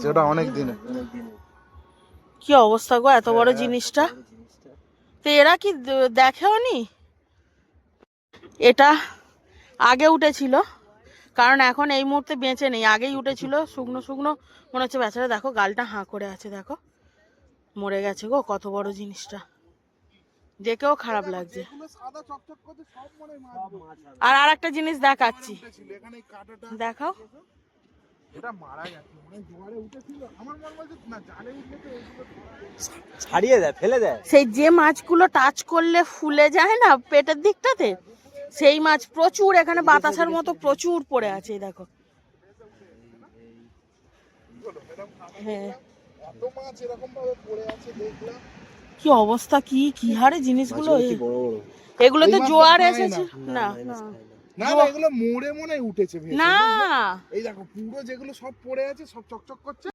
ওটা অনেক দিনে। কি অবস্থা গো এত বড় জিনিসটা। তো এরা কি দেখেও নি? এটা আগে উঠেছিল, কারণ এখন এই মুহূর্তে বেঁচে নেই, আগেই উঠেছিল শুকনো শুকনো মনে হচ্ছে। বেচারা দেখো গালটা হাঁ করে আছে, দেখো মরে গেছে গো। কত বড় জিনিসটা, দেখেও খারাপ লাগছে। আর আরেকটা জিনিস দেখাচ্ছি, দেখাও। ছাড়িয়ে দেয়, ফেলে দেয়। সেই যে মাছগুলো টাচ করলে ফুলে যায় না পেটের দিকটাতে, সেই মাছ প্রচুর এখানে বাতাসার মতো প্রচুর পড়ে আছে, দেখো। হ্যাঁ, কি অবস্থা, কি কি হারে জিনিসগুলো। এগুলো তো জোয়ার এসেছে না, না না না, এগুলো মোড়ে মনে উঠেছে না। এই দেখো পুরো যেগুলো সব পড়ে আছে সব চকচক করছে।